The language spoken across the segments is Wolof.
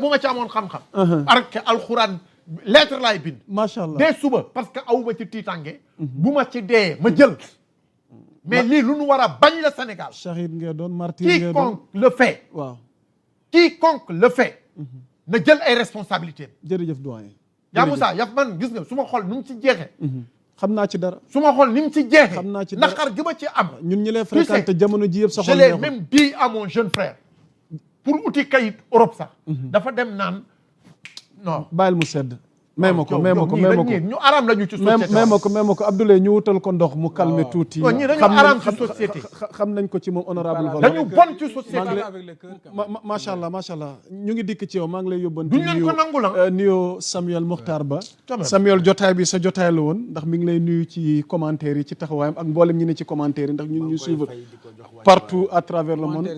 bu ma ci amoon xam-xam. barke alxuraan lettre laay bind. macha allah dee suba parce que aw ma ci tiitange. bu ma ci dee ma jël. mais lii lu nu war a bañ la Sénégal. shahid ngeen doon martyr ngeen doon quiconque le fait. waaw quiconque le fait. na jël ay responsabilités. jërëjëf doyen. yaa Moussa yaf man gis nga su ma xool nu mu ci jeexee. xam naa ci dara. su ma xool ni mu ci jeexee. xam naa ci dara naqar gi ma ci am. ñun ñi lay fréquenté jamono ji yëpp sa xol je l'ai même dit à mon jeune frère. pour uti kayit Europe sax. dafa dem naan non. bàyyil mu sedd. may ma ko may ma ko may ma ko ñu aram lañu ci société. may ma ko Abdoulaye ñu wutal ko ndox mu calmer tuuti. ñii dañu aram ci société. xam nañ ko ci moom honorable Valor. dañu bon ci société. macha allah macha allah ñu ngi dikk ci yow maa ngi lay yóbbanti. duñ leen ko nangu la nuyoo Samuel Mokhtar Ba. Samuel jotaay bi sa jotaay la woon ndax mi ngi lay nuyu ci commentaire yi ci taxawaayam ak mboolem ñi ne ci commentaire yi ndax ñun ñu suivre partout à travers le monde.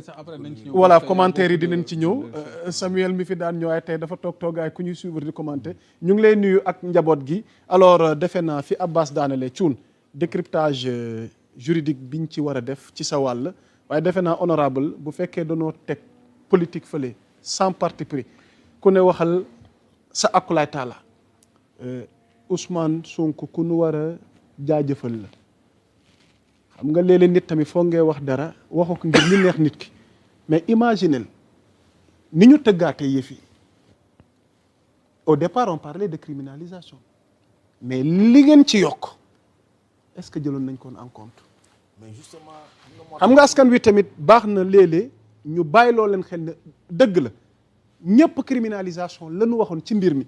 voilà commentaire yi dinañ ci ñëw. Samuel mi fi daan ñëwaay tey dafa toogaay ku ñuy suivre di commenter ñu ngi lay nuyu ak njaboot gi alors defe naa fi Abbas daanale Thioune décryptage juridique biñ ci war a def ci sa wàll waaye defe naa honorable bu fekkee danoo teg politique fële sans parti pris ku ne waxal sa akulaay taala Ousmane Sonko ku nu war a jaajëfal la xam nga léeg-léeg nit tamit foog ngay wax dara waxu ko ngir li neex nit ki mais imaginez ni ñu tëggaatee yëf yi au départ on parlait de criminalisation mais li ngeen ci yokk est-ce que jëloon nañ ko en compte mais justement xam nga askan wi tamit baax na léeg-léeg ñu bàyyiloo leen xel ne dëgg la ñëpp criminalisation lañu waxoon ci mbir mi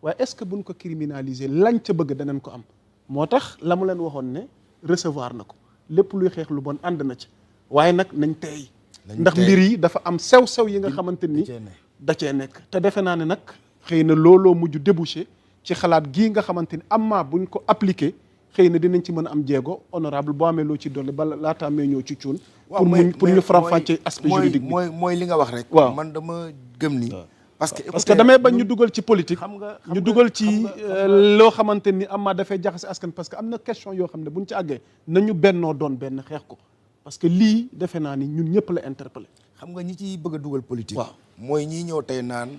waaye est-ce que buñ ko criminaliser lañ ca bëgg danañ ko am moo tax la mu leen waxoon ne recevoir na ko lépp luy xeex lu bon ànd na ci waaye nag nañ tey ndax mbir yi dafa am sew-sew yi nga xamante ni da cee nekk te defe naa ne nag xëy na looloo mujj débouché ci xalaat gii nga xamante ni amma buñ ko appliqué xëy na dinañ ci mën a am jéego honorable boo amee loo ci dolli bala laataa may ñëw ci cuun pour ñu faram-fàccee aspect juridique bi mooy li nga wax rek waaw man dama gëm ni parce que damay bañ ñu dugal ci politique ñu dugal ci loo xamante ni amma dafay jaxase askan parce que am na question yoo xam ne buñ ci àggee nañu bennoo doon benn xeex ko parce que lii defe naa ni ñun ñëpp la interpellé xam nga ñi ci bëgg a dugal politique waaw mooy ñii ñëw tey naan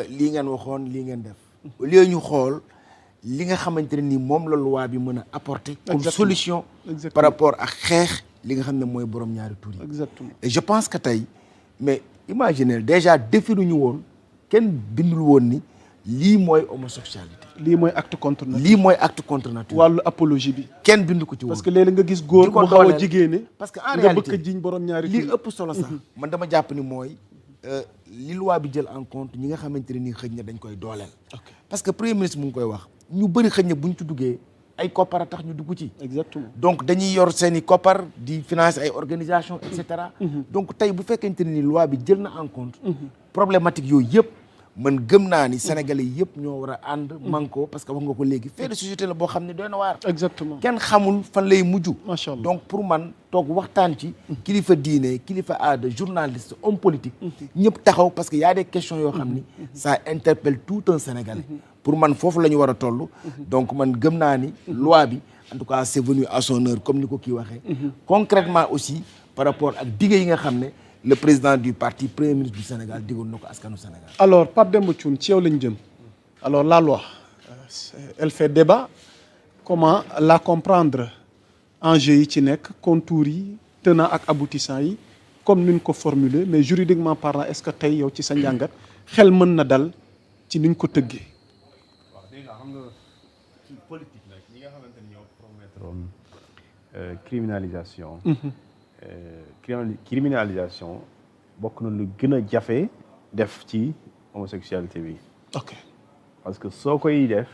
lii ngeen waxoon lii ngeen def au lieu ñu xool li nga xamante ne ni moom la loi bi mën a apporter comme solution par rapport ak xeex li nga xam ne mooy borom ñaari tur yi exactement et je pense que tey mais imaginez déjà définuñu woon kenn bindul woon ni lii mooy homosexualité lii mooy acte contre nature lii mooy acte contre nature wàllu apologie bi kenn bindu ko ci woon parce que léeg-léeg nga gis góor mu xaw a jigéene parce que en nga réalité bëgg a jiñ borom ñaari li ëpp solo sax man dama jàpp ni mooy li loi bi jël en compte ñi nga xamante ne nii xëj na dañ koy dooleel parce que premier ministre mu ngi koy wax ñu bëri xëj na buñ ci duggee ay koppar a tax ñu dugg ci exactement donc dañuy yor seen i koppar di financer ay organisation et cetera donc tey bu fekkente ne ni loi bi jël na en compte problématique yooyu yëpp man gëm naa ni sénégalais yëpp ñoo war a ànd manko parce que wax nga ko léegi fait de société la boo xam ne doy na waar exactement kenn xamul fan lay mujj macha allah donc pour man toog waxtaan ci kilifa diine kilifa aada journaliste homme politique ñëpp taxaw parce que y a des questions yoo xam ni ça interpelle tout un sénégalais pour man foofu la ñu war a toll donc man gëm naa ni loi bi en tout cas c'est venu à son heure comme ni ko kii waxee concrètement aussi par rapport ak dige yi nga xam ne le président du parti premier ministre du Sénégal digoon na ko askanu Sénégal. alors Pape Demba Thioune ci yow lañ jëm alors la loi elle fait débat comment la comprendre enjeux yi ci nekk contours yi tenants ak aboutissants yi comme ni ñu ko formuler mais juridiquement parlant est-ce que tey yow ci sa njàngat xel mën na dal ci ni ñu ko tëggee. waaw dégg nga xam nga ci politique nag ñi nga xamante ni ñoo promettre criminalisation. Criminalisation bokk na lu gën a jafe def ci homosexualité bi. ok parce que soo koy def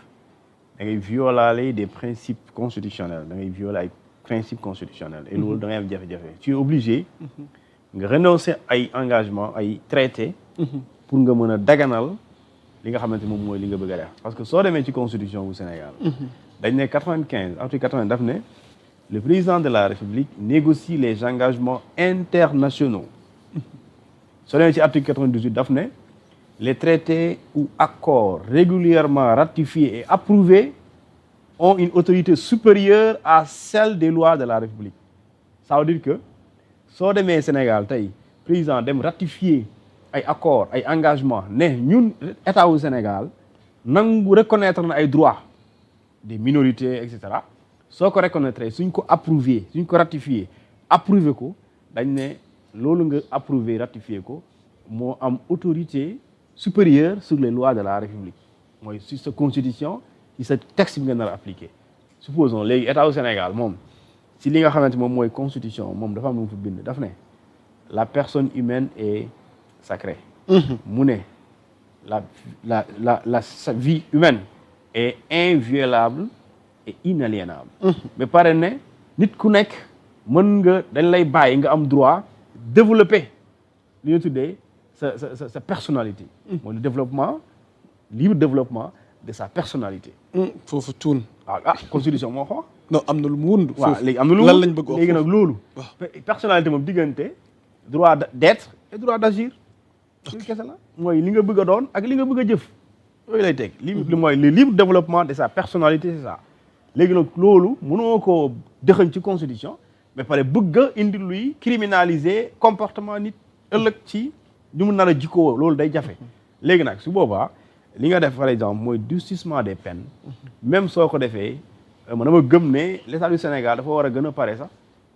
da ngay violer des principes constitutionnels da ngay violer ay principes constitutionnels. et loolu da ngay am jafe-jafe. tu es obligé nga renoncer ay engagement ay traités. pour nga mën a daganal li nga xamante moom mooy li nga bëgg a def. parce que soo demee ci constitution bu Sénégal. dañ ne 95 article 80 daf ne. Le président de la République négocie les engagements internationaux. soo demee ci article 98 daf ne les traités ou accords régulièrement ratifiés et approuvés ont une autorité supérieure à celle des lois de la République. Ça veut dire que soo demee Sénégal tey président dem ratifier ay accords ay engagements ne ñun état wu Sénégal nangu reconnaître na ay droits des minorités et cetera soo ko reconnaître suñ ko approuvé suñ ko ratifié approuvé ko dañ ne loolu nga approuvé ratifié ko moo am autorité supérieure sur les lois de la République mooy sur sa constitution ci sa texte bi nga nar a appliqué supposons léegi état wu Sénégal moom si li nga xamante moom mooy constitution moom dafa am lu mu fi bind daf ne la personne humaine est sacrée mu ne sa vie humaine est inviolable et inaliénable mais pare ne nit ku nekk mën nga dañ lay bàyyi nga am droit développer li ñu tuddee sa personnalité mooy le développement libre développement de sa personnalité foofu tuun constitution moo ko non am na lu mu wund waaw léegi am na lu lan lañ bëgg léegi nag loolu personnalité moom diggante droit d'être et droit d'agir loolu kese la mooy li nga bëgg a doon ak li nga bëgg a jëf yooyu lay teg li mooy le libre développement de sa personnalité c'est ça léegi nag loolu mënoo koo dëxañ ci constitution mais pare bëgg a indi luy criminaliser comportement nit ëllëg ci ñu mu nar a jikkoo loolu day jafe léegi nag su boobaa li nga def par exemple mooy durcissement des peines même soo ko defee man dama gëm ne l'état du Sénégal dafa war a gën a pare sax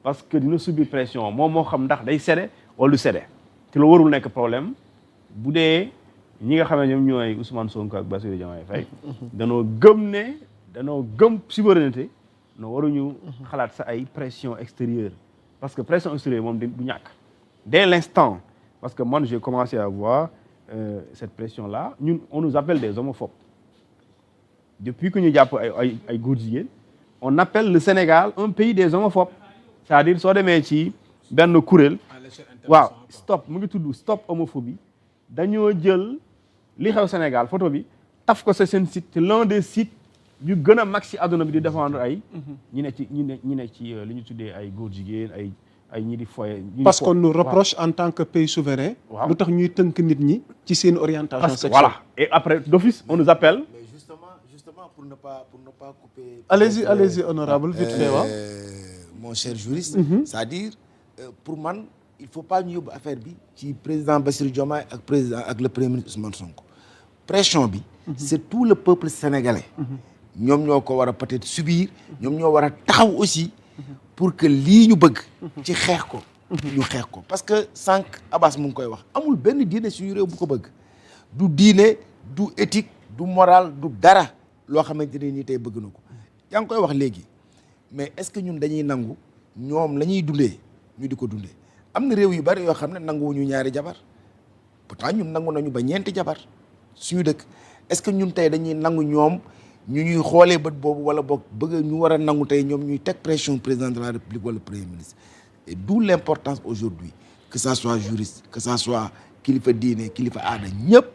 parce que dina subir pression moom moo xam ndax day cédé wala du cédé te lu warul nekk problème bu dee ñi nga xam ne ñoom ñooy Ousmane Sonko ak Bassirou Diomaye Faye danoo gëm souveraineté no waruñu xalaat sa ay pression extérieure parce que pression extérieure moom du ñàkk dès l'instant parce que moi j'ai commencé à voir cette pression là ñun on nous appelle des homophobes depuis que ñu jàpp ay góor jigéen on appelle le Sénégal un pays des homophobes c'est-à-dire soo demee ci benn kuréel waaw stop mu ngi tudd stop homophobie dañoo jël li xew Sénégal photo bi taf ko sa seen site te l'un des sites yu gën a mag ci àdduna bi di défendre ay ñi ne ci li ñu tuddee ay góor jigéen ay ñi di foye parce qu'on nous reproche en tant que pays souverain lu tax ñuy tënk nit ñi ci seen orientation sexuelle voilà et après d'office on nous appelle mais justement pour ne pas couper allez-y honorable vite fait waaw mon cher juriste c'est-à-dire pour man il faut pas ñu yóbbu affaire bi ci président Bassirou Diomaye ak le premier ministre Ousmane Sonko pression bi c'est tout le peuple sénégalais ñoom ñoo ko war a peut-être subir ñoom ñoo war a taxaw aussi pour que lii ñu bëgg ci xeex ko ñu xeex ko parce que sànq Abbas mu ngi koy wax amul benn diine suñu réew bu ko bëgg du diine du éthique du moral du dara loo xamante ne nii tey bëgg na ko yaa ngi koy wax léegi mais est-ce que ñun dañuy nangu ñoom la ñuy dundee ñu di ko dundee am na réew yu bari yoo xam ne nanguwuñu ñaari jabar pourtant ñun nangu nañu ba ñeenti jabar suñu dëkk est-ce que ñun tey dañuy nangu ñoom ñu ñuy xoolee bët boobu wala boog bëgg ñu war a nangu tey ñoom ñuy teg pression président de la République wala premier ministre et d'où l'importance aujourd'hui que ça soit juriste que ça soit kilifa diine kilifa aada ñëpp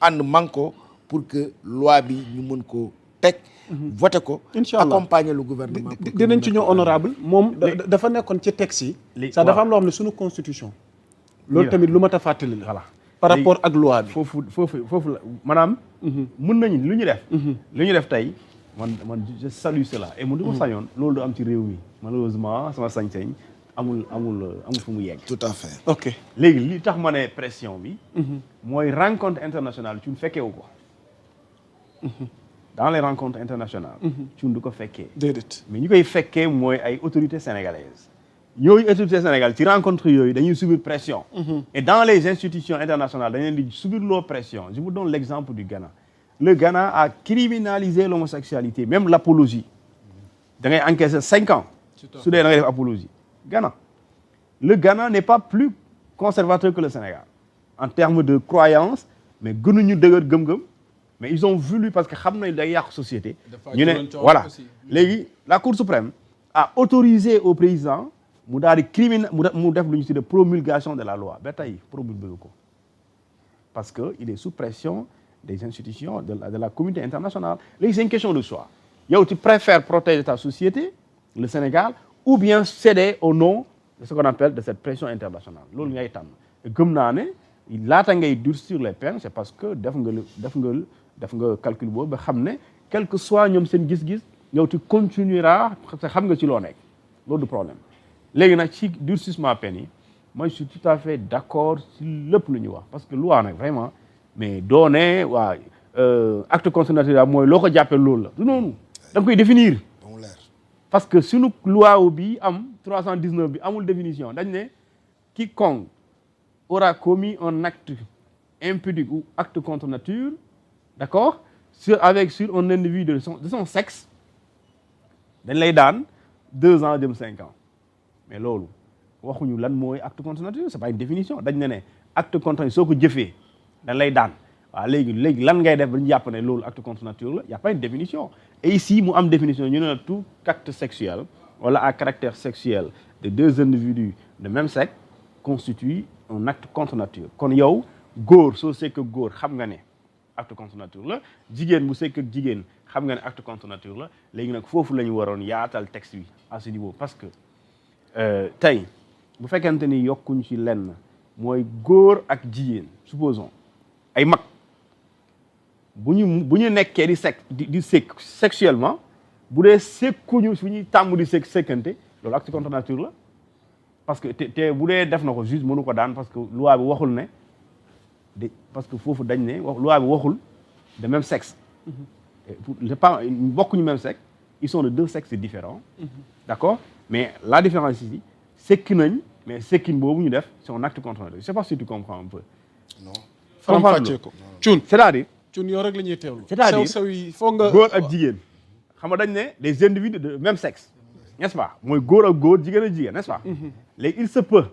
ànd manko pour que loi bi ñu mën ko teg voté ko inchallah accompagner le gouvernement dinañ ci ñëw honorable moom dafa nekkoon ci texte yi ça dafa am loo xam ne suñu constitution loolu tamit lu mat a fàttali la voilà par rapport ak loi bi foofu la maanaam mën nañu lu ñu def tey man je salue cela et man du ma sañoon loolu du am ci réew mi malheureusement sama sañ-sañ amul fu mu yegg tout à fait ok léegi li tax ma ne pression bi mooy rencontre internationale ci fekkee wu ko dans les rencontres internationales ci du ko fekkee déedéet mais ñi koy fekkee mooy ay autorités sénégalaises yooyu autorités sénégalaises ci rencontre yooyu dañuy subir pression et dans les institutions internationales dañ leen di subir loo pression je vous donne l'exemple du Ghana le Ghana a criminalisé l'homosexualité même l'apologie da ngay encaisser 5 ans su dee da ngay def apologie Ghana le Ghana n'est pas plus conservateur que le Sénégal en termes de croyance mais gënuñu dëgër gëm-gëm mais ils ont voulu parce que xam nañ day yàqu société ñu ne voilà léegi la Cour suprême a autorisé au président mu daal di mu def lu ñu tuddee promulgation de la loi ba tey promulgué ko parce que il est sous pression des institutions de la communauté internationale léegi c'est une question de choix yow tu préfères protéger ta société le Sénégal ou bien céder au nom de ce qu'on appelle de cette pression internationale loolu ngay tànn gëm naa ne laata ngay durcir les peines c'est parce que def nga calcul boobu ba xam ne quel que soit ñoom seen gis-gis yow tu continueras te xam nga ci loo nekk loolu du problème léegi nag ci durcissement peine yi moi je suis tout à fait d'accord si lépp lu ñu wax parce que loi nag vraiment mais doone waa acte contre nature mooy loo ko jàppee loolu la du noonu da nga koy définir parce que sunu loi bi am 319 bi amul définition dañ ne quiconque aura commis un acte impudique ou acte contre nature, d'accord, sur un individu de son sexe, dañ lay daan 2 ans jëm 5 ans mais loolu waxuñu lan mooy acte contre nature c'est pas une définition dañ ne acte contre nature soo ko jëfee dañ lay daan waaw léegi lan ngay def ba ñu jàpp ne loolu acte contre nature la y a pas une définition et ici mu am définition ñu ne la tout acte sexuel wala à caractère sexuel de 2 individus de même sexe constitue un acte contre nature kon yow góor soo sekk ak góor xam nga ne acte contre nature la jigéen bu sekk ak jigéen xam nga ne acte contre nature la léegi nag foofu la ñu waroon yaatal texte bi à ce niveau parce que tey bu fekkente ni yokkuñ ci lenn mooy góor ak jigéen supposons ay mag bu ñu nekkee di sekk sexuellement bu dee sekkuñu fu ñuy tàmm di sekkante loolu acte contre nature la parce que te bu dee def na ko juste mënu ko daan parce que loi bi waxul ne parce que foofu dañ ne loi bi waxul de même sexe c'est pas bokkuñu même sexe ils sont de 2 sexes différents d'accord mais la différence ici sekki nañ mais sekkin boobu ñu def c'est un acte contre nature je sais pas si tu comprends un peu non faram-fàccee ko Thioune c'est-à-dire Thioune yow rek la ñuy teewlu c'est-à-dire sew yi foog nga góor ak jigéen xam nga dañ ne des individus de même sexe n'est-ce pas mooy góor ak góor jigéen ak jigéen n'est-ce pas léegi il se peut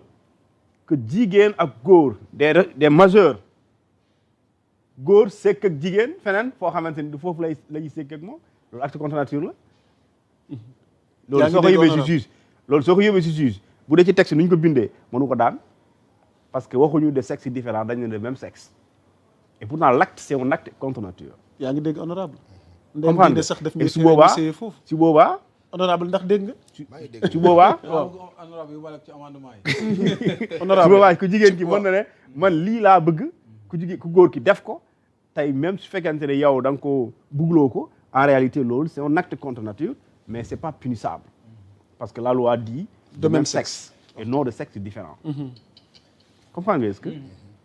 que jigéen ak góor des majeurs góor sekk ak jigéen feneen foo xamante ni du foofu la ñuy sekk ak moom loolu acte contre nature la loolu soo ko yóbbee ci juge loolu soo ko yóbbee ci juge bu dee ci texte nu ñu ko bindee mënu ko daan parce que waxuñu de sexes différents dañ ne de même sexe et pourtant l'acte c'est un acte contre nature yaa ngi dégg honorable comprendre nga sax def et su boobaa foofu su boobaa honorable ndax dégg nga su boobaa honorable yu wala ci amendement yi su boobaa ku jigéen ki mën na ne man lii laa bëgg ku góor ki def ko tey même su fekkente ne yow da nga ko bugloo ko en réalité loolu c'est un acte contre nature mais c'est pas punissable parce que la loi dit de même sexe et non de sexe différent comprends nga est-ce que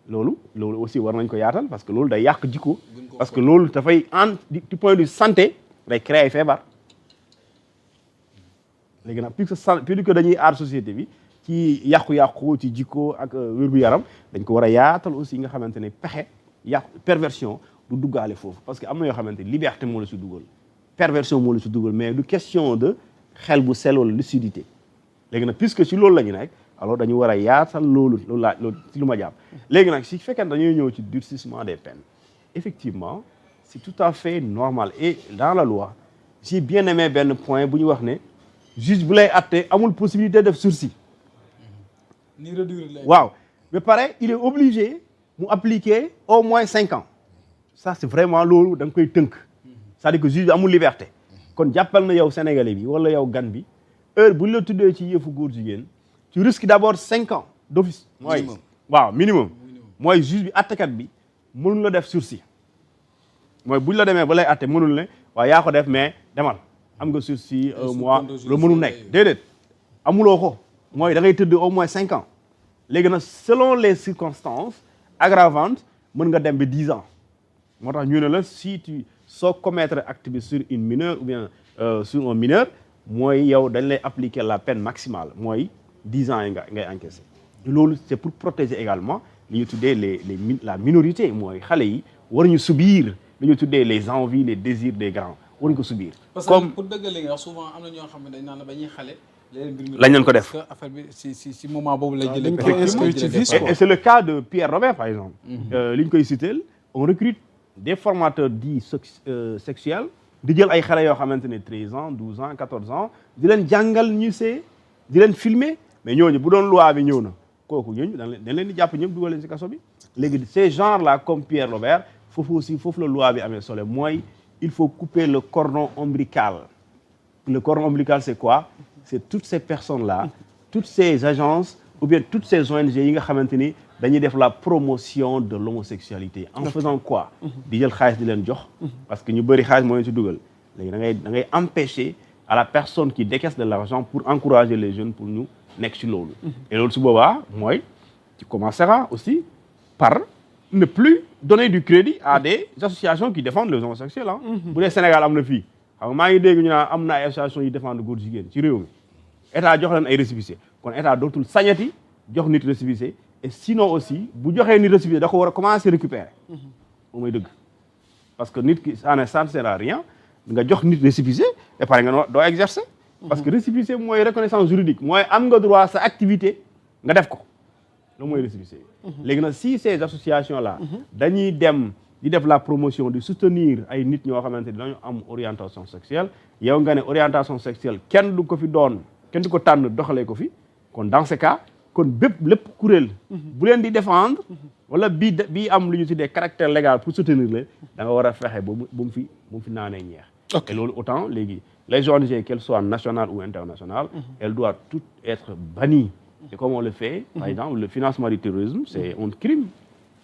loolu aussi war nañ ko yaatal parce que loolu day yàq jikko parce que loolu dafay du point de vue santé day créer ay feebar léegi nag plus que dañuy aar société bi ci yàqu-yàqu ci jikko ak wér-gu-yaram dañ ko war a yaatal aussi nga xamante ne pexe perversion du duggaale foofu parce que am na yoo xamante ne liberté moo la si dugal perversion moo la si dugal mais du question de xel bu sell wala lucidité léegi nag puisque si loolu la ñu nekk alors dañu war a yaatal loolu ci lu ma jàpp léegi nag si fekkee dañuy ñëw ci durcissement des peines effectivement c'est tout à fait normal et dans la loi j'ai bien aimé benn point bu ñu wax ne juge bu lay atte amul possibilité def sursis ni réduire waaw mais pareil il est obligé mu appliquer au moins 5 ans ça c'est vraiment loolu da nga koy tënk c'est-à-dire que juge bi amul liberté kon jàppal na yow sénégalais bi wala yow gan bi heure bu ñu la tuddee ci yëfu góor jigéen tu risques d'abord 5 ans d'office mooy waaw minimum mooy juge bi attekat bi mënul la def sursis mooy bu ñu la demee ba lay atte mënul ne waaw yaa ko def mais demal am nga sursis un mois loolu mënul nekk déedéet amuloo ko mooy da ngay tëdd au moins 5 ans léegi nag selon les circonstances aggravantes mën nga dem ba 10 ans moo tax ñu ne la si tu soo commettre acte bi sur une mineure ou bien sur un mineur mooy yow dañ lay appliquer la peine maximale mooy 10 ans yi ngay encaisser loolu c'est pour protéger également li ñu tuddee la minorité mooy xale yi waruñu subir li ñu tuddee les envies les désirs des grands waruñu ko subir. parce que pour dëggal li nga wax souvent am na ñoo xam ne dañ naan ba ñuy xale. lañ leen ko def parce que affaire bi si moment boobu lay jëlee. et c'est le cas de Pierre Robert par exemple. li ñu koy citer on recrute des formateurs dits sexuels di jël ay xale yoo xamante ne 13 ans 12 ans 14 ans di leen jàngal ñu di leen filmer mais ñooñu bu doon loi bi ñëw na kooku ñooñu dañ leen di jàpp ñëpp dugal leen ci kaso bi léegi ces genres là comme Pierre Robert foofu la loi bi amee solo mooy il faut couper le cordon ombilical. Le cordon ombilical c'est quoi? C'est toutes ces personnes là toutes ces agences ou bien toutes ces ONG yi nga xamante ni dañuy def la promotion de l'homosexualité en faisant quoi? di jël xaalis di leen jox parce que ñu bëri xaalis moo leen ci dugal léegi da ngay empêcher à la personne qui décaisse de l'argent pour encourager les jeunes pour ñu nekk ci loolu. et loolu su boobaa mooy tu commenceras aussi par ne plus donner du crédit à des associations qui défendent les homosexuels ah. bu dee Sénégal am na fii xam nga maa ngi dégg ñu naan am na ay associations yi défendre góor jigéen ci réew mi état jox leen ay récépissé kon état dootul sañati jox nit récépissé et sinon aussi bu joxee nit récépissé da ko war a commencer récupérer moom mooy dëgg parce que nit ki ça ne sert à rien nga jox nit récépissé et pare nga doo exercer parce que récépissé mooy reconnaissance juridique mooy am nga droit sa activité nga def ko loolu mooy récépissé léegi nag si ces associations là dañuy dem di def la promotion di soutenir ay nit ñoo xamante ni dañu am orientation sexuelle yow nga ne orientation sexuelle kenn du ko fi doon kenn du ko tànn doxalee ko fi kon dans ce cas kon lépp kuréel bu leen di défendre wala bii am lu ñu tuddee caractère légal pour soutenir leen da nga war a fexe ba mu fi naanee ñeex et loolu autant léegi les ONG qu'elles soient nationales ou internationales elles doivent toutes être bannies et comme on le fait par exemple le financement du terrorisme c'est un crime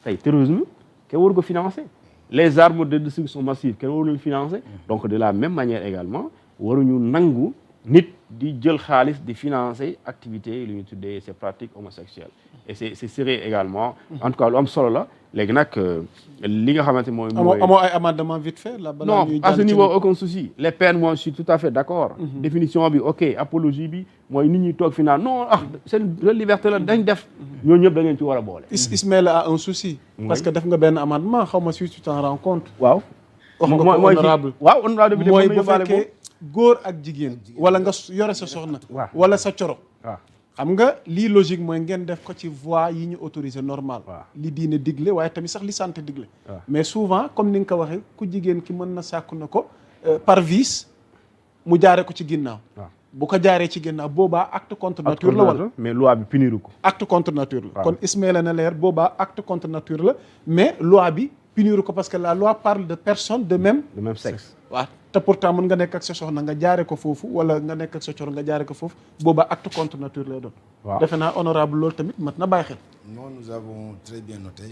tey terrorisme kenn waru ko financer les armes de destruction massive kenn waru leen financer donc de la même manière également waruñu nangu nit di jël xaalis di financer activités lu ñu tuddee ces pratiques homosexuelles et c'est serait également en tout cas lu am solo la léegi nag li nga xamante mooy amoo ay amendement vite fait là non à ce niveau aucun souci les peines moi je suis tout à fait d'accord définition bi ok apologie bi mooy nit ñi toog fi naan non seen liberté la dañ def ñooñu ñëpp da ngeen ci war a boole Ismaïla a un souci parce que def nga benn amendement xaw ma si tu t'en rends compte waaw wax nga ko honorable waaw honorable député mooy bu fekkee góor ak jigéen wala nga yore sa soxna wala sa coro xam nga lii logique mooy ngeen def ko ci voie yi ñu autorisé normal li diine digle waaye tamit sax li santé digle mais souvent comme ni nga ko waxee ku jigéen ki mën na sàkku na ko par vice mu jaare ko ci ginnaaw bu ko jaaree ci ginnaaw boobaa acte contre nature la wala mais loi bi puniru ko acte contre nature la kon Ismaïla na leer boobaa acte contre nature la mais loi bi puniru ko parce que la loi parle de personnes de même sexe waaw te pourtant mën nga nekk ak sa soxna nga jaare ko foofu wala nga nekk ak sa coro nga jaare ko foofu boobaa acte contre nature lay doon defe naa honorable loolu tamit mat na bàyyi xel non nous avons très bien noté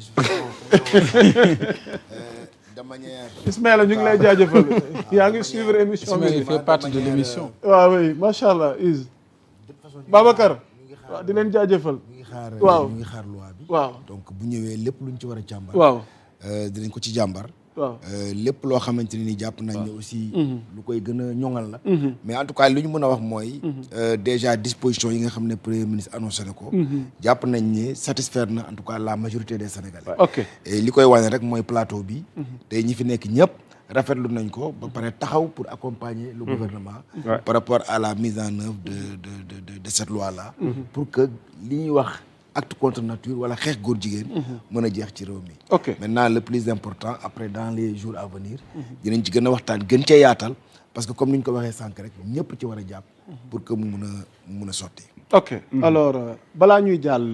de manière Ismaïla ñu ngi lay jaajëfal yaa ngi suivre émission bi il fait partie de l'émission waaw oui macha allah Is Babacar waaw di leen jaajëfal ñu ngi xaar loi bi waaw donc bu ñëwee lépp luñ ci war a càmbar waaw dinañ ko ci jàmbar waaw lépp loo xamante ne ni jàpp nañ ne aussi lu koy gën a ñoŋal la mais en tout cas li ñu mën a wax mooy déjà disposition yi nga xam ne premier ministre annoncé na ko jàpp nañ ne satisfaire na en tout cas la majorité des Sénégalais ok et li koy wane rek mooy plateau bi tey ñi fi nekk ñëpp rafetlu nañ ko ba pare taxaw pour accompagner le gouvernement par rapport à la mise en œuvre de cette loi là pour que li ñuy wax acte contre nature wala xeex góor jigéen mën a jeex ci réew mi maintenant le plus important après dans les jours à venir dinañ ci gën a waxtaan gën cee yaatal parce que comme ni ñu ko waxee sànq rek ñëpp ci war a jàpp pour que mu mun a sotti ok alors balaa ñuy jàll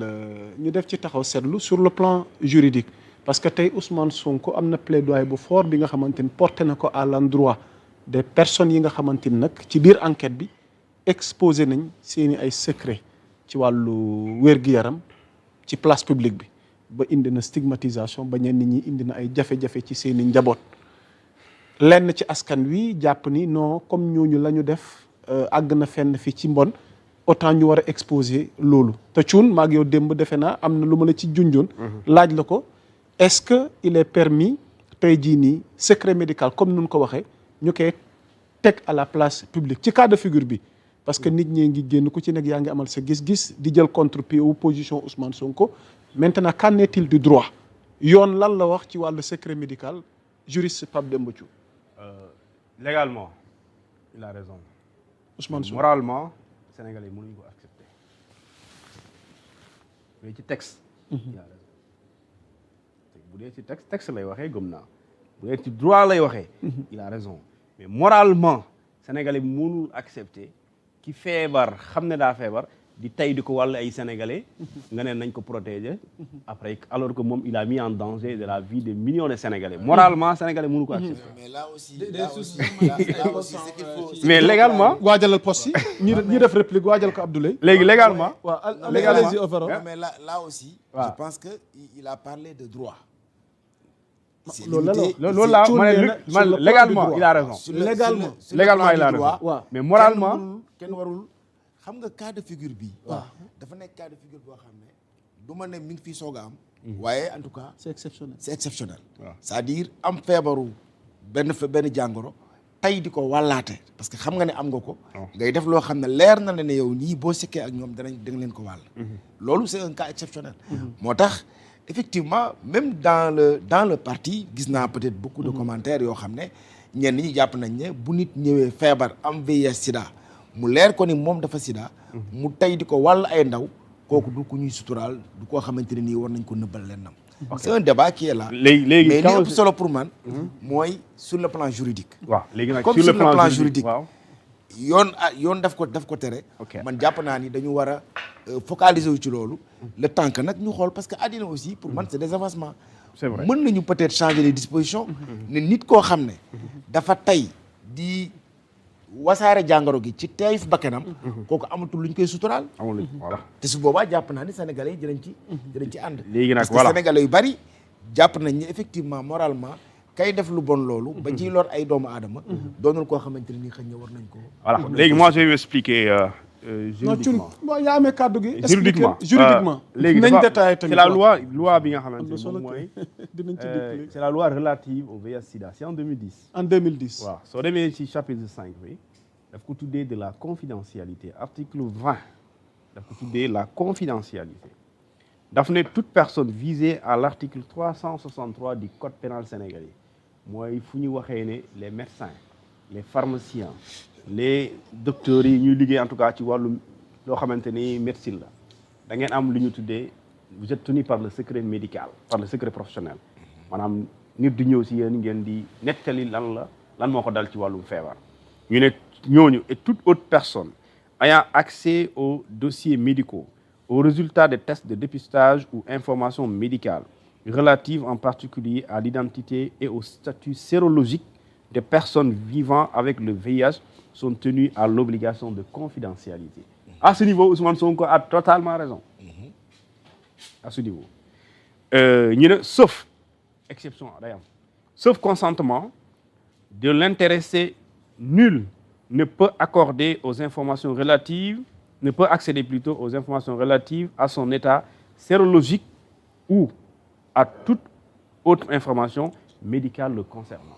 ñu def ci taxaw seetlu sur le plan juridique parce que tey Ousmane Sonko am na plaidoyer bu fort bi nga xamante ni porté na ko à l'endroit des personnes yi nga xamante ni nag ci biir enquête bi exposé nañ seeni ay secret ci wàllu wér-gu-yaram ci place publique bi ba indi na stigmatisation ba ñenn ñi indi na ay jafe-jafe ci seeni njaboot lenn ci askan wi jàpp ni non comme ñooñu la ñu def àgg na fenn fi ci mbon autant ñu war a exposer loolu te cuun maag yow démb defe naa am na lu ma la ci junjoon laaj la ko est-ce que il est permis tey jii nii secret médical comme nun ko waxee ñu koy teg à la place publique ci cas de figure bi parce que nit ñee ngi génn ku ci nekk yaa ngi amal sa gis-gis di jël contre-pied ou position Ousmane Sonko maintenant qu'en est-il du droit yoon lan la wax ci wàllu secret médical juriste Pape Demba Thioub légalement il a raison Ousmane Sonko moralement Sénégalais yi mënuñu ko accepter mais ci texte il a raison bu dee ci texte lay waxee gëm naa bu dee ci droit lay waxee il a raison mais moralement Sénégalais bi mënul accepter ki feebar xam ne daa feebar di tey di ko wàll ay sénégalais nga ne nañ ko protéger après alors que moom il a mis en danger de la vie de millions de sénégalais moralement sénégalais mënu ko accepter mais là aussi mais légalement waajalal poste yi ñi def réplique waajal ko Abdoulaye léegi légalement waaw allez-y Ovaro mais là aussi je pense que il a parlé de droit loolu la man légalement il a raison légalement il a raison waaw mais moralement kenn warul xam nga cas de figure bi dafa nekk cas de figure boo xam ne du ma ne mi ngi fii soog a am waaye en tout cas c'est exceptionnel. c'est exceptionnel c'est-à-dire am feebaru benn jàngoro tey di ko wàllaate parce que xam nga ne am nga ko ngay def loo xam ne leer na la ne yow nii boo sikkee ak ñoom da nga leen ko wàll loolu c'est un cas exceptionnel moo tax effectivement même dans le parti gis naa peut-être beaucoup de commentaires yoo xam ne ñenn ñi jàpp nañ ne bu nit ñëwee feebar am VIH sida mu leer ko ni moom dafa sida mu tey di ko wàll ay ndaw kooku du ku ñuy suturaal du koo xamante ne nii war nañ ko nëbbal leen nam c'est un débat qui est là léegi mais li ëpp solo pour man mooy sur le plan juridique waaw léegi nag comme sur le plan juridique waaw yoon daf ko tere man jàpp naa ni dañu war a focaliser wu ci loolu le temps que nag ñu xool parce que àddina aussi pour man c'est des avancements c'est vrai mën nañu peut-être changer les dispositions ne nit koo xam ne dafa tey di wasaare jàngoro gi ci teeyuf bakkanam kooku amatul lu ñu koy suturaal amul voilà te su boobaa jàpp naa ni sénégalais yi dinañ ci ànd léegi nag parce que voilà sénégalais yu bari jàpp nañ ne effectivement moralement kay def lu bon loolu ba ciy lor ay doomu aadama doonul koo xamante ne nii xëy na war nañ ko voilà léegi moi je vais vous expliquer juridiquement bon yaa amee kàddu gi. juridiquement juridiquement. léegi nañ dafa détaillé tamit c'est la loi bi nga xamante ne solo moom mooy dinañ ci déglu léegi. c'est la loi relative au VIH/SIDA c'est en 2010 en 2010. waaw soo demee ci chapitre 5 bi daf ko tuddee de la confidentialité article 20 daf ko tuddee la confidentialité daf ne toute personne visée à l'article 363 du code pénal sénégalais mooy fu ñu waxee ne les médecins les pharmaciens les docteurs yi ñuy liggéey en tout cas ci wàllu loo xamante ni médecine la da ngeen am lu ñu tuddee vous êtes tenu par le secret médical par le secret professionnel maanaam nit di ñëw si yéen ngeen di nettali lan moo ko dal ci wàllum feebar ñu ne ñooñu et toute autre personne ayant accès aux dossiers médicaux aux résultats des tests de dépistage ou informations médicales relatives en particulier à l'identité et au statut sérologique des personnes vivant avec le VIH sont tenues à l'obligation de confidentialité. À ce niveau, Ousmane Sonko a totalement raison. À ce niveau. ñu ne sauf exception day am sauf consentement de l'intéressé, nul ne peut accéder aux informations relatives à son état sérologique ou à toute autre information médicale le concernant.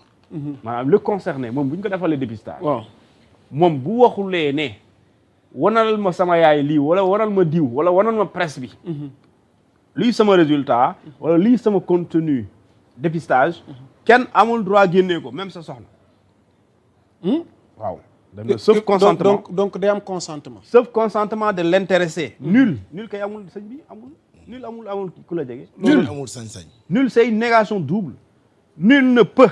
maanaam le concerné moom bu ñu ko defalee dépistage. waaw moom bu waxulee ne wanal ma sama yaay lii wala wanal ma diw wala wanal ma presse bi. lii sama résultat. wala lii sama contenu dépistage. kenn amul droit génnee ko même sa soxna. waaw. sauf consentement donc day am consentement. sauf consentement de l'intéressé. nul kay amul sëñ bi amul. nul amul ku la jege. nul amul sañ-sañ. nul c'est une négation double. nul ne peut.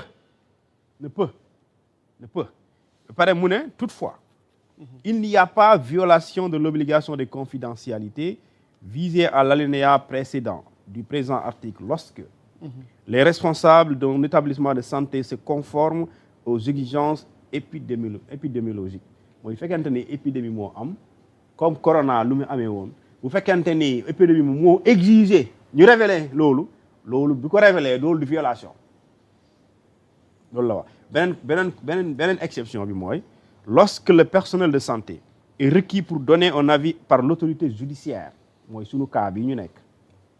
pare mu ne toutefois il n'y a pas violation de l'obligation de confidentialité visée à l'alinéa précédent du présent article lorsque les responsables d'un établissement de santé se conforment aux exigences épidémiologiques mooy fekkente ni épidémie moo am comme corona lu mu amee woon bu fekkente ni épidémie moo exiger ñu révéler loolu bu ko révéler loolu du violation loolu la wax beneen exception bi mooy lorsque le personnel de santé est requis pour donner un avis par l'autorité judiciaire mooy sunu cas bi ñu nekk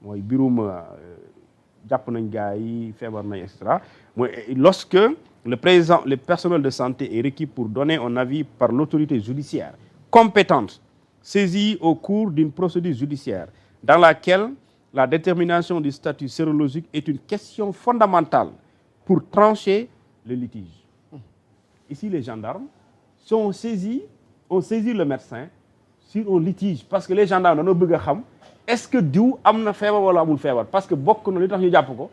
mooy birum jàpp nañ gars yi feebar nañ et cetera mooy lorsque le personnel de santé est requis pour donner un avis par l'autorité judiciaire compétente saisie au cours d'une procédure judiciaire dans laquelle la détermination du statut sérologique est une question fondamentale pour trancher le litige. Ici, les gendarmes ont saisi le médecin sur un litige parce que les gendarmes dañoo bëgg a xam est-ce que diw am na feebar wala amul feebar parce que bokk na li tax ñu jàpp ko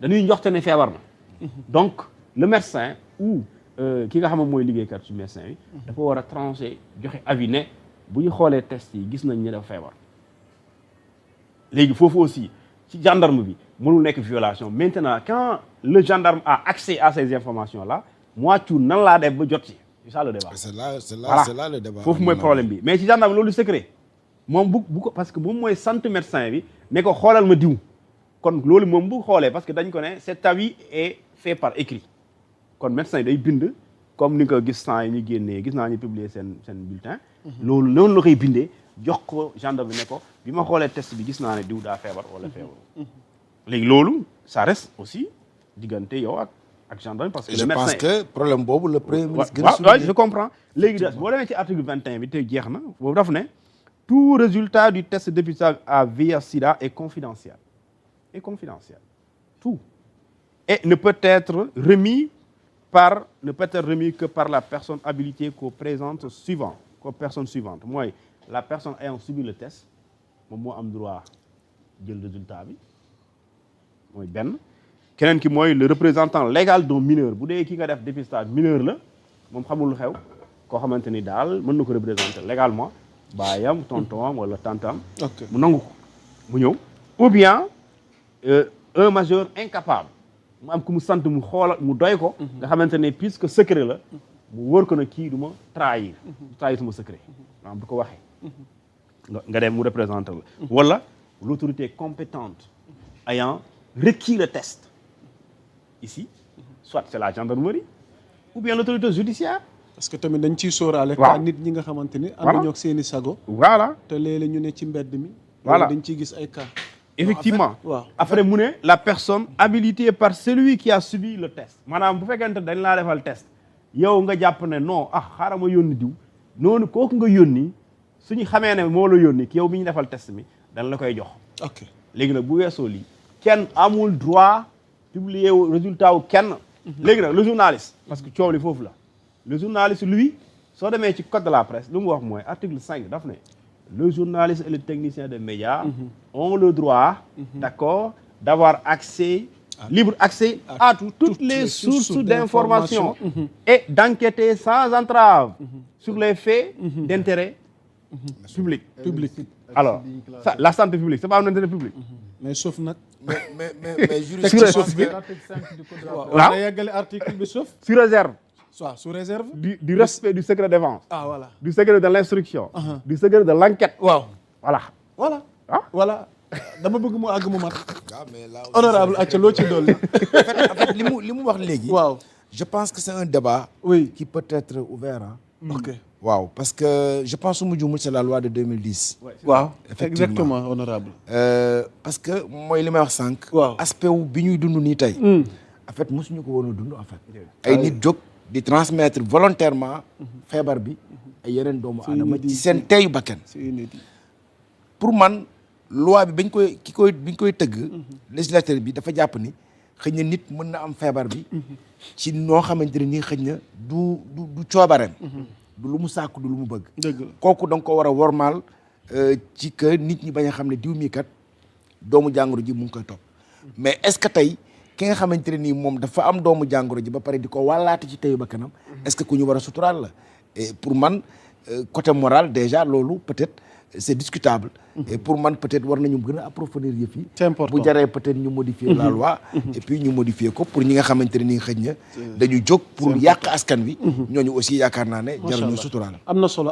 dañuy njoxte ne feebar na. donc le médecin ou ki nga xam ne mooy liggéeykat ci médecin bi dafa war a trancher joxe avis ne bu ñu xoolee test yi gis nañ ne dafa feebar. léegi foofu aussi ci gendarme bi mënul nekk violation maintenant quand le gendarme a accès à ces informations là moi tu nan laa def ba jot ci c'est ça le débat. c'est là le débat. foofu mooy problème bi mais ci gendarme loolu secret moom bu ko parce que moom mooy sant médecin bi ne ko xoolal ma diw kon loolu moom bu xoolee parce que dañ ko ne cet avis est fait par écrit kon médecin day bind comme ni ko gis temps yi ñu génnee gis naa ñu publier seen bulletin. loolu noonu la koy bindee jox ko gendarme bi ne ko bi ma xoolee test bi gis naa ne diw daa feebar wala feebar. léegi loolu ça reste aussi diggante yow ak gendarme parce que je le médecin pense que problème boobu le premier ministre gën a waaw souligné. je comprends léegi des boo demee ci article 21 bi te jeex na boobu daf ne tout résultat du test de dépistage à VIH/SIDA est confidentiel tout et ne peut être remis que par la personne habilitée qu'aux personnes suivantes mooy la personne ayant subi le test moom moo am droit jël résultat bi mooy benn keneen ki mooy le représentant légal d'un mineur bu dee ki nga def dépistage mineur la moom xamul lu xew koo xamante ni daal mën na ko représenter légalement baayam tonton wala tantam mu nangu ko mu ñëw ou bien un majeur incapable mu am ku mu sant mu xoolal mu doy ko nga xamante ne puisque secret la mu wóor ko na kii du ma trahir sama secret maanaam du ko waxee nga dem mu représenter la wala l'autorité compétente ayant requis le test ici soit c'est la gendarmerie ou bien l'autorité judiciaire. parce que tamit dañ ciy sóoraale. waaw nit ñi nga xamante ni. voilà am nañoo ak seeni sago. voilà te léeg-léeg ñu ne ci mbedd mi. voilà dañ ciy gis ay cas. effectivement waaw après mu ne la personne habilitée par celui qui a subi le test. maanaam bu fekkente dañ laa defal test yow nga jàpp ne non xaaral ma yónni diw noonu kooku nga yónni suñu xamee ne moo la yónni ki yow mi ñu defal test mi dañ la koy jox. ok léegi nag bu weesoo lii kenn amul droit publier résultat wu kenn. léegi nag le journaliste parce que coow li foofu la le journaliste lui soo demee ci code de la presse lu mu wax mooy article 5 daf ne le journaliste et le technicien de médias ont le droit d'accord d'avoir accès libre accès à toutes les sources d'information et d'enquêter sans entrave sur les faits d'intérêt public. Alors ça, la santé publique c'est pas un intérêt public. mais sauf nag. mais juriste Teg ci suuf bi. l'article 5 du code de la waaw presse. war na yeggale article bi sauf. Sous réserve soit sous réserve. du respect du secret de défense, voilà. du secret de l'instruction, du secret de l'enquête. waaw Voilà. voilà. dama bëgg mu àgg mu mat. Ah, mais là aussi, honorable acca loo ci dolli. en fait li mu wax léegi. waaw je pense que c'est un débat. oui. qui peut être ouvert ok waaw parce que je pense su ma juumul c'est la loi de 2010. waaw Effectivement. exactement honorable parce que mooy li may wax sànq. waaw aspect wu bi ñuy dund nii tey. en fait mosuñu ko woon a dund en fait. ay nit jóg di transmettre volontairement feebar bi ay yeneen doomu aadama ci seen teyu bakkan. c'est inédit. pour man loi bi biñ koy tëgg. législateur bi dafa jàpp ni xëy na nit mën na am feebar bi. ci noo xamante ne nii xëy na du coobareem. du lu mu sàkku du lu mu bëgg. dëgg la kooku da nga ko war a wormaal ci que nit ñi bañ a xam ne diw mii kat doomu jàngoro ji mu ngi koy topp. mais est-ce que tey ki nga xamante ne nii moom dafa am doomu jàngoro ji ba pare di ko wàllaate ci teyu ba kanam. est-ce que ku ñu war a suturaal la. et pour man côté moral déjà loolu peut-être c'est discutable. et pour man peut-être war nañu gën a approfondir yëf yi. c'est important bu jaree peut-être ñu modifier la loi. et puis ñu modifier ko pour ñi nga xamante ne nii xëy na dañu jóg pour yàq askan wi. ñooñu aussi yaakaar naa ne jaruñu suturaal. am na solo